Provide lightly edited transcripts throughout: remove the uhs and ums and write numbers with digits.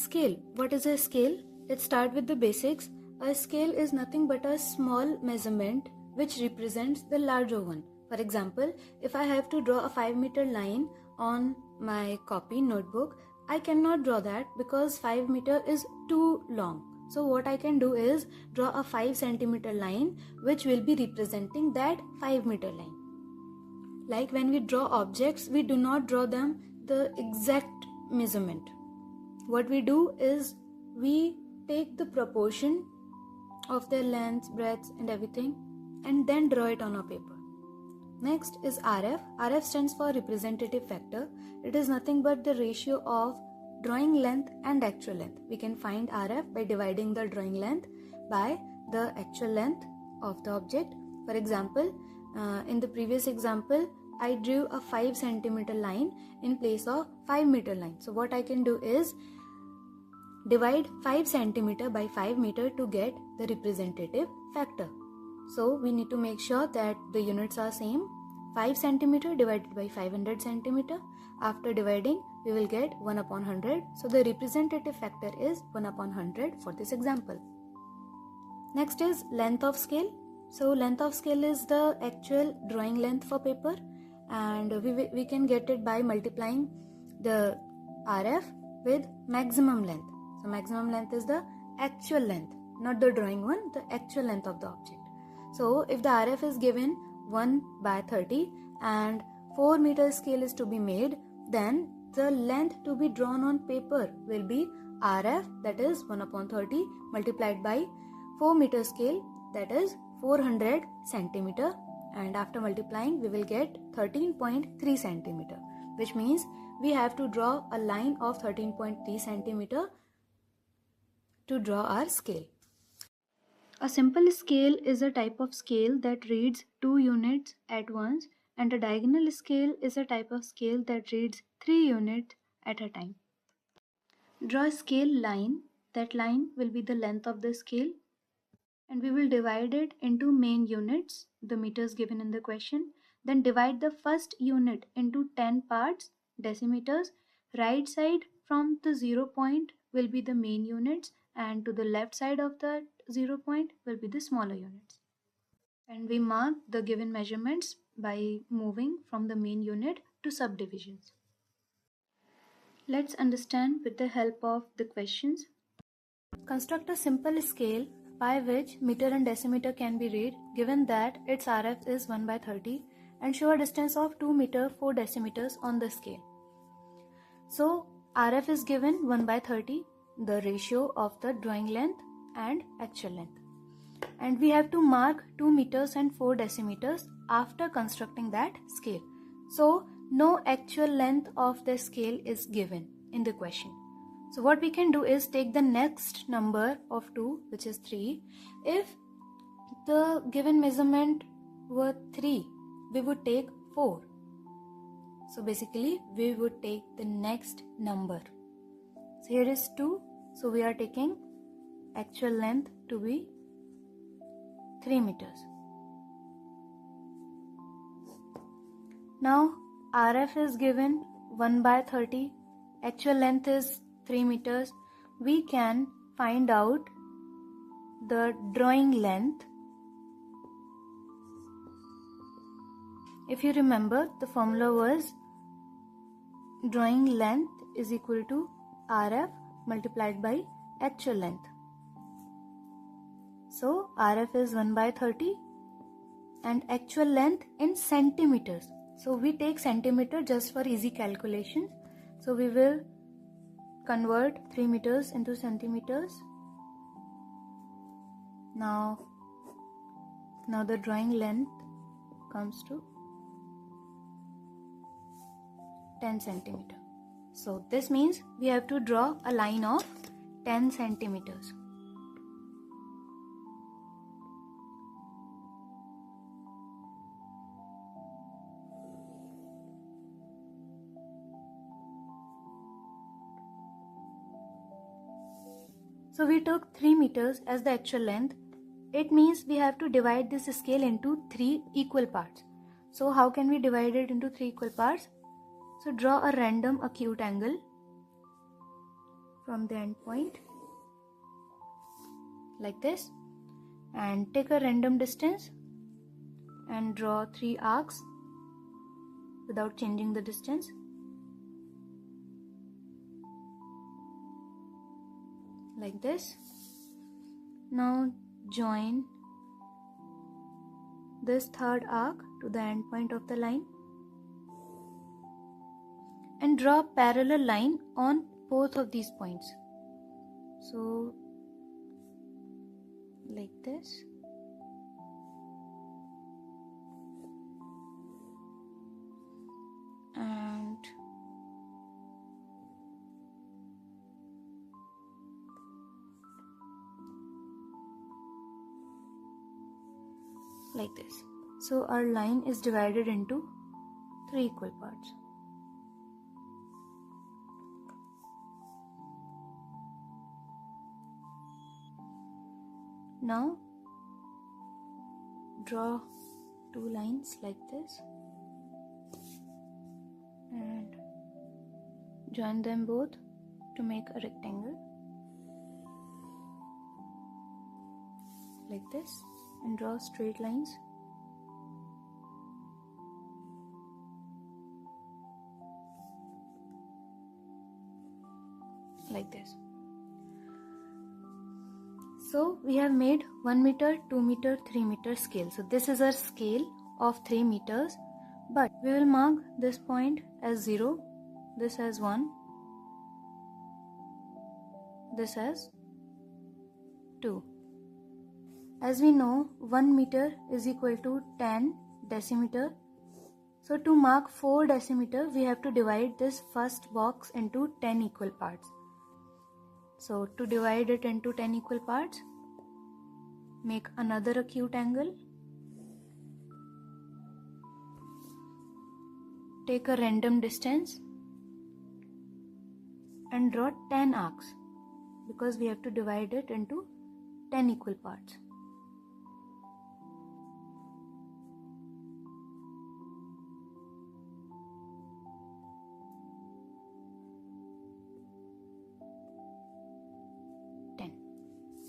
Scale. What is a scale? Let's start with the basics. A scale is nothing but a small measurement which represents the larger one. For example, if I have to draw a 5-meter line on my copy notebook, I cannot draw that because 5 meter is too long. So what I can do is draw a 5 centimeter line which will be representing that 5 meter line. Like when we draw objects, we do not draw them the exact measurement. What we do is we take the proportion of their length, breadth and everything and then draw it on a paper. Next is RF. RF stands for representative factor. It is nothing but the ratio of drawing length and actual length. We can find RF by dividing the drawing length by the actual length of the object. For example, in the previous example, I drew a 5 centimeter line in place of 5 meter line. So what I can do is divide 5 centimeter by 5 meter to get the representative factor. So we need to make sure that the units are same. 5 centimeter divided by 500 centimeter. After dividing, we will get 1 upon 100. So the representative factor is 1 upon 100 for this example. Next is length of scale. So length of scale is the actual drawing length for paper, and we can get it by multiplying the RF with maximum length. So maximum length is the actual length, not the drawing one, the actual length of the object. So if the RF is given 1/30 and 4 meter scale is to be made, then the length to be drawn on paper will be RF, that is 1 upon 30 multiplied by 4 meter scale, that is 400 centimeter, and after multiplying we will get 13.3 centimeter, which means we have to draw a line of 13.3 centimeter to draw our scale. A simple scale is a type of scale that reads 2 units at once, and a diagonal scale is a type of scale that reads 3 units at a time. Draw a scale line. That line will be the length of the scale, and we will divide it into main units, the meters given in the question. Then divide the first unit into 10 parts, decimeters. Right side from the 0 point will be the main units, and to the left side of the 0 point will be the smaller units. And we mark the given measurements by moving from the main unit to subdivisions. Let's understand with the help of the questions. Construct a simple scale by which meter and decimeter can be read, given that its RF is 1/30, and show a distance of 2 meter 4 decimeters on the scale. So RF is given 1/30, the ratio of the drawing length and actual length, and we have to mark 2 meters and 4 decimeters after constructing that scale. So no actual length of the scale is given in the question. So what we can do is take the next number of 2, which is 3. If the given measurement were 3, we would take 4. So basically we would take the next number. So here is 2. So we are taking actual length to be 3 meters. Now RF is given 1/30. Actual length is 3 meters. We can find out the drawing length. If you remember, the formula was drawing length is equal to RF multiplied by actual length. So RF is 1/30 and actual length in centimeters. So we take centimeter just for easy calculations. So we will convert 3 meters into centimeters. Now the drawing length comes to 10 centimeter. So this means we have to draw a line of 10 centimeters. So we took 3 meters as the actual length. It means we have to divide this scale into 3 equal parts. So how can we divide it into 3 equal parts? So draw a random acute angle from the end point like this, and take a random distance and draw 3 arcs without changing the distance like this. Now join this third arc to the end point of the line and draw a parallel line on both of these points. So like this. And like this. So our line is divided into 3 equal parts. Now draw 2 lines like this and join them both to make a rectangle like this, and draw straight lines like this. So we have made 1 meter, 2 meter, 3 meter scale. So this is our scale of 3 meters, but we will mark this point as 0, this as 1, this as 2. As we know, 1 meter is equal to 10 decimeter. So to mark 4 decimeter, we have to divide this first box into 10 equal parts. So to divide it into 10 equal parts, make another acute angle, take a random distance and draw 10 arcs because we have to divide it into 10 equal parts.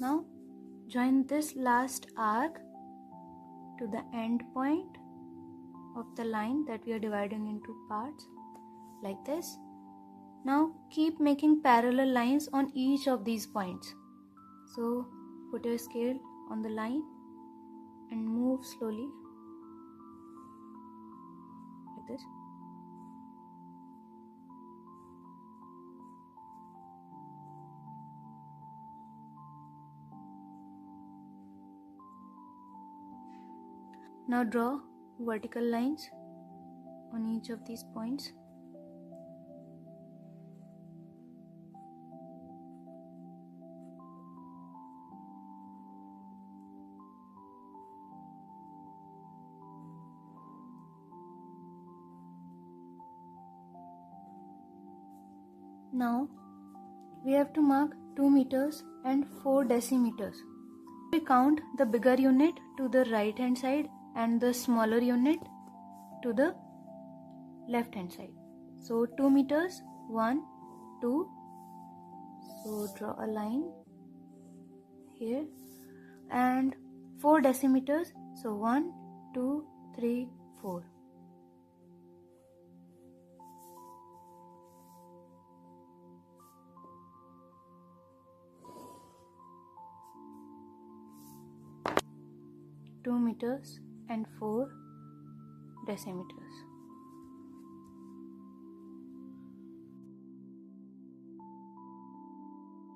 Now join this last arc to the end point of the line that we are dividing into parts like this. Now keep making parallel lines on each of these points. So put your scale on the line and move slowly like this. Now draw vertical lines on each of these points. Now we have to mark 2 meters and 4 decimeters. We count the bigger unit to the right hand side and the smaller unit to the left hand side. So 2 meters, 1, 2. So draw a line here, and 4 decimeters. So 1, 2, 3, 4. Two meters and 4 decimeters.